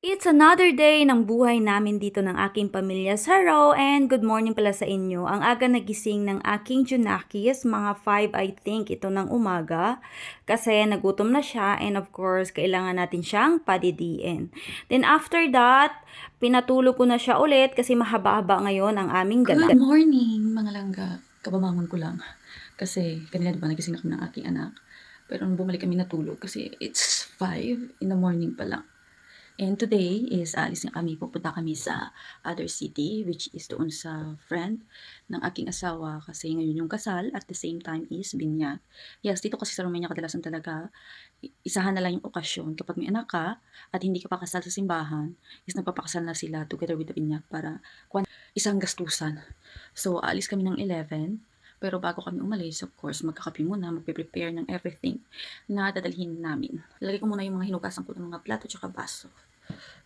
It's another day ng buhay namin dito ng aking pamilya sa Raw and good morning pala sa inyo. Ang aga nagising ng aking Junakis, mga 5 I think ito ng umaga kasi nagutom na siya and of course kailangan natin siyang padidiin. Then after that, pinatulog ko na siya ulit kasi mahaba-haba ngayon ang aming Good ganda. morning mga langga. Kababangon ko lang. Kasi kanina diba nagising ako ng aking anak. Pero nung bumalik kami natulog kasi it's 5 in the morning pa lang. And today is alis na kami, pupunta kami sa other city which is doon sa friend ng aking asawa kasi ngayon yung kasal at the same time is binyag. Yes, dito kasi sa Romania kadalasan talaga isahan na lang yung okasyon kapag may anak ka at hindi ka pa kasal sa simbahan is nagpapakasal na sila together with the binyag para isang gastusan. So aalis kami ng 11 pero bago kami umalis, of course, magkakape muna, magpe-prepare ng everything na dadalhin namin. Lalagay ko muna yung mga hinugasan ko ng mga plato tsaka baso.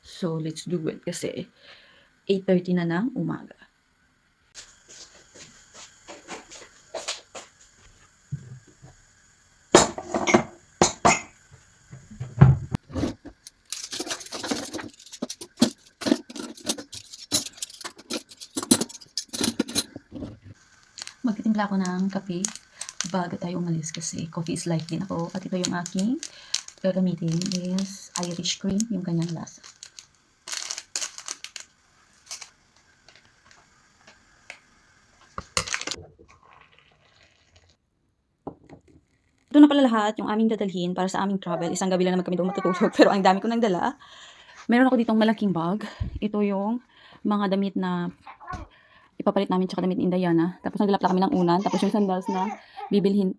So, let's do it kasi 8:30 na ng umaga. Magtitimpla ako ng kape bago tayo umalis kasi coffee is life din ako. At ito yung aking gagamitin is Irish cream, yung kanyang lasa. Ito na pala lahat yung aming dadalhin para sa aming travel. Isang gabi lang naman kami doon matutulog pero ang dami ko nang dala. Meron ako ditong malaking bag. Ito yung mga damit na ipapalit namin tsaka damit ni Indayana. Tapos naglalapla kami ng unan. Tapos yung sandals na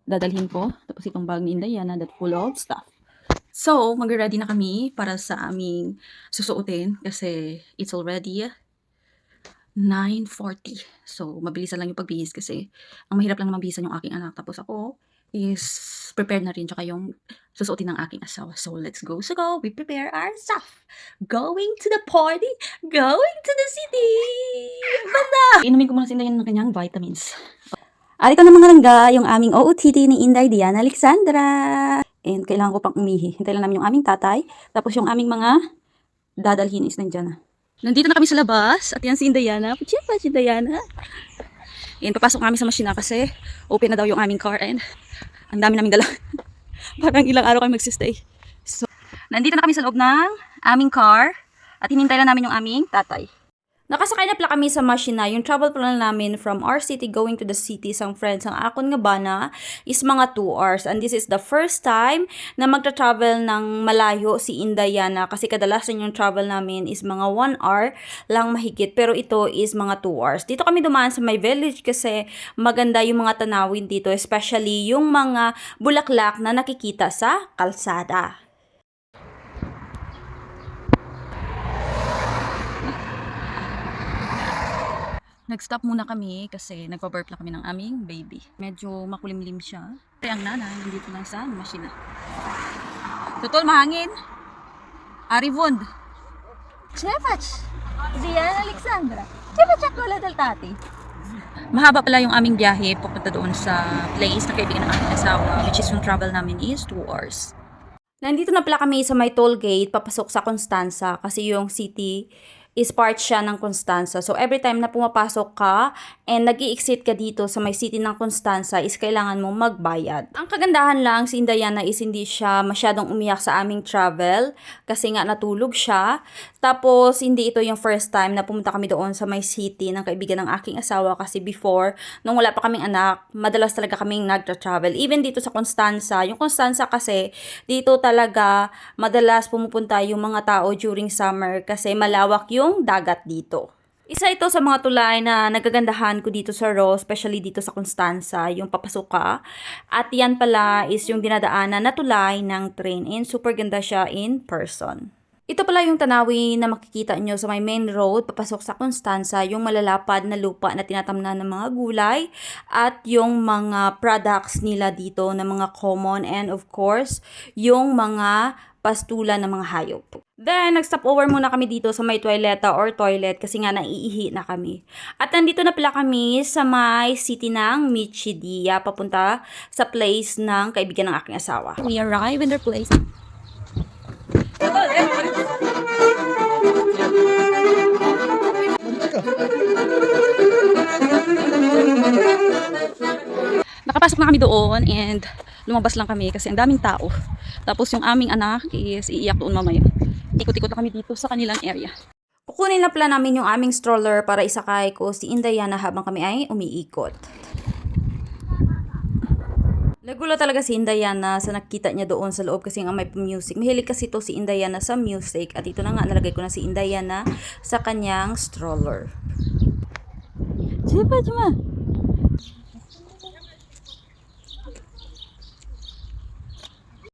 dadalhin ko. Tapos itong bag ni Indayana that full of stuff. So, mag-ready na kami para sa aming susuotin kasi it's already 9:40. So, mabilisan lang yung pagbihis kasi ang mahirap lang na magbihisan yung aking anak. Tapos ako is prepared na rin tsaka yung susuotin ng aking asawa. So, let's go. So, go. We prepare our stuff. Going to the party. Going to the city. Banda! Inumin ko muna sindayan ng kanyang vitamins. At ito na mga langga, yung aming OOTD ni Inday Diana Alexandra. And kailangan ko pang umihi. Hintay lang namin yung aming tatay. Tapos yung aming mga dadalhin is nandyan na. Nandito na kami sa labas. At yan si Indayana. Puchiya pa si Indayana. And papasok kami sa machina kasi open na daw yung aming car and ang dami namin dala. Parang ilang araw kami magsistay. So, nandito na kami sa loob ng aming car at hinintay lang namin yung aming tatay. Nakasakay na pala kami sa machina. Yung travel plan namin from our city going to the city sang friends ang akon nga bana is mga 2 hours. And this is the first time na magta-travel ng malayo si Indayana kasi kadalasan yung travel namin is mga 1 hour lang mahigit. Pero ito is mga 2 hours. Dito kami dumaan sa my village kasi maganda yung mga tanawin dito, especially yung mga bulaklak na nakikita sa kalsada. Nag-stop muna kami kasi nagpa-burp lang kami ng aming baby. Medyo makulimlim siya. Kaya ang nanay nandito lang sa machina. Tutol, mahangin. Arivond. Chefach. Diana Alexandra. Chefach ako dal tati. Mahaba pala yung aming biyahe papunta doon sa place na kaibigan ng aming asawa, which is yung travel namin is 2 hours. Nandito na pala kami sa may toll gate, papasok sa Constanza kasi yung city is part siya ng Constanza. So, every time na pumapasok ka and nag-i-exit ka dito sa may city ng Constanza is kailangan mong magbayad. Ang kagandahan lang si Indayana is hindi siya masyadong umiyak sa aming travel kasi nga natulog siya. Tapos, hindi ito yung first time na pumunta kami doon sa may city ng kaibigan ng aking asawa kasi before, nung wala pa kaming anak, madalas talaga kaming nagtra-travel. Even dito sa Constanza, yung Constanza kasi, dito talaga madalas pumupunta yung mga tao during summer kasi malawak yung dagat dito. Isa ito sa mga tulay na nagagandahan ko dito sa Raw, especially dito sa Constanza, yung papasok ka. At yan pala is yung dinadaanan na tulay ng train and super ganda siya in person. Ito pala yung tanawin na makikita nyo sa may main road, papasok sa Constanza, yung malalapad na lupa na tinatamnan ng mga gulay at yung mga products nila dito na mga common and of course, yung mga pastulan ng mga hayop. Then, nag-stop over muna kami dito sa may toileta or toilet kasi nga naiihi na kami. At nandito na pala kami sa may city ng Michidia, papunta sa place ng kaibigan ng aking asawa. We arrive in their place. nakapasok na kami doon and lumabas lang kami kasi ang daming tao. Tapos yung aming anak is iiyak doon mamaya. Ikot-ikot na kami dito sa kanilang area. Kukunin na pala namin yung aming stroller para isakay ko si Indayana habang kami ay umiikot. Nagulat talaga si Indayana sa nakita niya doon sa loob kasi nga may music. Mahilig kasi to si Indayana sa music at ito na nga nalagay ko na si Indayana sa kanyang stroller. Diba, Juma?